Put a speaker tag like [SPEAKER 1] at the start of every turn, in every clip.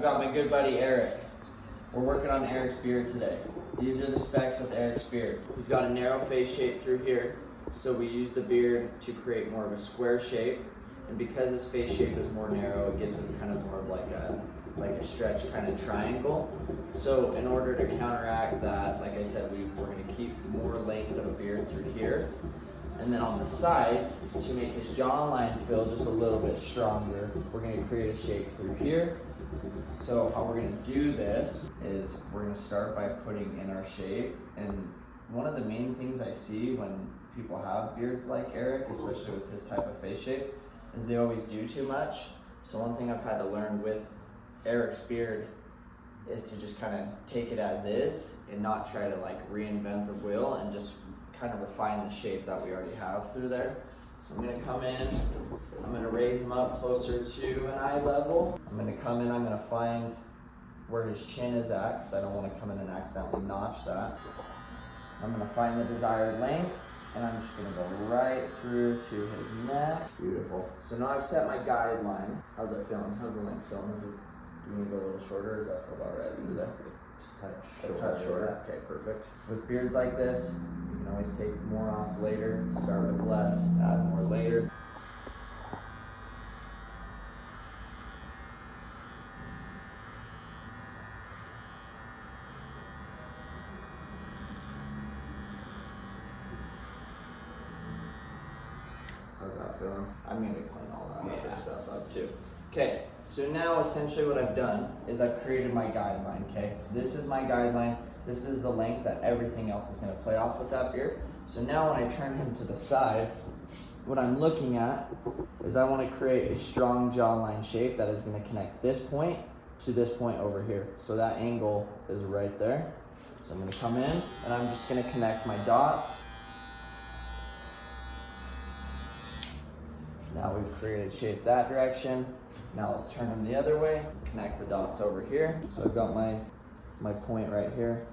[SPEAKER 1] got my good buddy Eric. We're working on Eric's beard today. These are the specs with Eric's beard. He's got a narrow face shape through here, so we use the beard to create more of a square shape. And because his face shape is more narrow, it gives him kind of more of like a stretched kind of triangle. So in order to counteract that, like I said, we're going to keep more length of a beard through here. And then on the sides, to make his jawline feel just a little bit stronger, we're going to create a shape through here. So how we're going to do this is we're going to start by putting in our shape. And one of the main things I see when people have beards like Eric, especially with his type of face shape, is they always do too much. So one thing I've had to learn with Eric's beard is to just kind of take it as is and not try to like reinvent the wheel and just kind of refine the shape that we already have through there. So I'm going to come in, I'm going to raise him up closer to an eye level. I'm going to come in, I'm going to find where his chin is at, because I don't want to come in and accidentally notch that. I'm going to find the desired length, and I'm just going to go right through to his neck. Beautiful. So now I've set my guideline. How's that feeling? How's the length feeling? Do you need to go a little shorter, or does that feel about right? Do that? A touch shorter. Okay, perfect. With beards like this, you can always take more off later, start with less, add more later. How's that feeling? I'm going to clean all that other stuff up too. Okay, so now essentially what I've done is I've created my guideline, okay? This is my guideline. This is the length that everything else is going to play off with that beard. So now when I turn him to the side, what I'm looking at is I want to create a strong jawline shape that is going to connect this point to this point over here. So that angle is right there. So I'm going to come in and I'm just going to connect my dots. Now we've created shape that direction. Now let's turn them the other way, connect the dots over here. So I've got my point right here.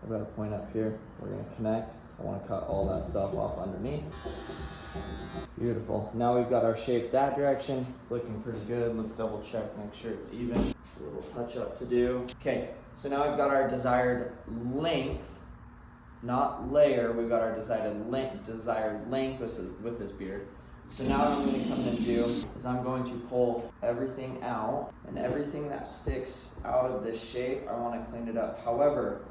[SPEAKER 1] I've got a point up here. We're gonna connect. I wanna cut all that stuff off underneath. Beautiful. Now we've got our shape that direction. It's looking pretty good. Let's double check, make sure it's even. It's a little touch up to do. Okay, so now we've got our desired length, not layer. We've got our desired length with this beard. So now what I'm going to come in and do is I'm going to pull everything out, and everything that sticks out of this shape, I want to clean it up. However,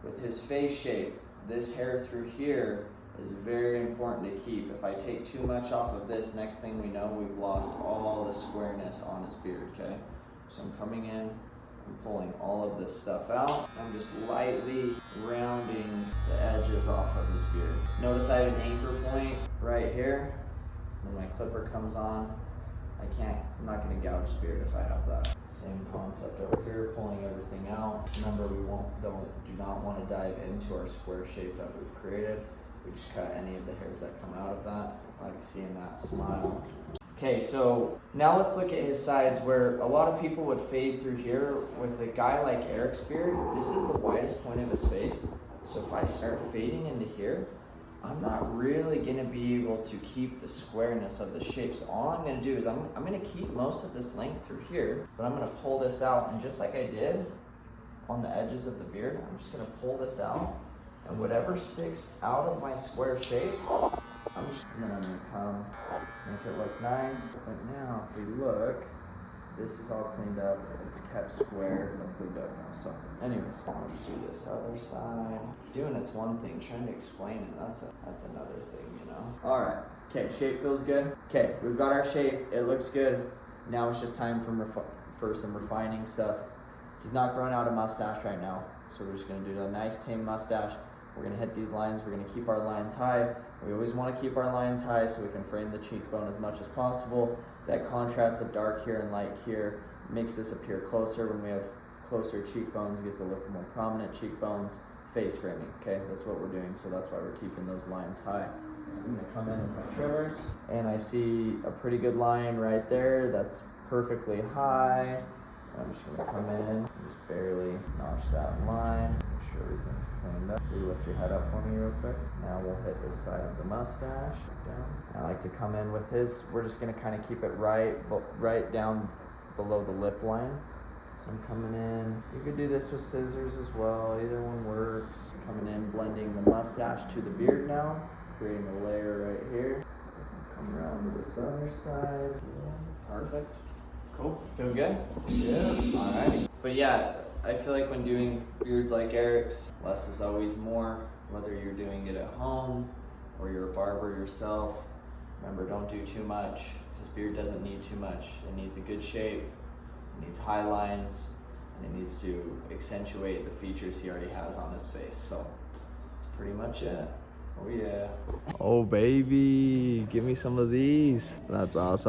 [SPEAKER 1] with his face shape, this hair through here is very important to keep. If I take too much off of this, next thing we know, we've lost all the squareness on his beard, okay? So I'm coming in, I'm pulling all of this stuff out. I'm just lightly rounding the edges off of his beard. Notice I have an anchor point right here. When my clipper comes on, I'm not going to gouge the beard if I have that. Same concept over here, pulling everything out. Remember, we do not want to dive into our square shape that we've created. We just cut any of the hairs that come out of that. I like seeing that smile. Okay, so now let's look at his sides, where a lot of people would fade through here. With a guy like Eric's beard, this is the widest point of his face. So if I start fading into here, I'm not really going to be able to keep the squareness of the shape. So all I'm going to do is I'm going to keep most of this length through here, but I'm going to pull this out, and just like I did on the edges of the beard, I'm just going to pull this out, and whatever sticks out of my square shape, and then I'm going to come make it look nice. But now if we look, this is all cleaned up, it's kept square and cleaned up now. So anyways, let's do this other side. Doing it's one thing, trying to explain it, that's another thing, you know? All right, okay, shape feels good. Okay, we've got our shape, it looks good. Now it's just time for some refining stuff. He's not growing out a mustache right now, so we're just gonna do a nice tame mustache. We're gonna hit these lines, we're gonna keep our lines high. We always wanna keep our lines high so we can frame the cheekbone as much as possible. That contrast of dark here and light here makes this appear closer. When we have closer cheekbones, you get the look of more prominent cheekbones. Face framing, okay? That's what we're doing, so that's why we're keeping those lines high. So I'm gonna come in with my trimmers, and I see a pretty good line right there that's perfectly high. I'm just gonna come in and just barely notch that line. Make sure everything's cleaned up. You lift your head up for me real quick. Now we'll hit this side of the mustache. Down. I like to come in with his, we're just gonna kind of keep it right down below the lip line. So I'm coming in. You could do this with scissors as well. Either one works. Coming in, blending the mustache to the beard now. Creating a layer right here. Come around to this other side. Yeah, perfect. Cool. Feeling good? Yeah. Alright. But yeah, I feel like when doing beards like Eric's, less is always more. Whether you're doing it at home or you're a barber yourself, remember, don't do too much. His beard doesn't need too much. It needs a good shape, it needs high lines, and it needs to accentuate the features he already has on his face. So that's pretty much it. Oh yeah. Oh baby, give me some of these. That's awesome.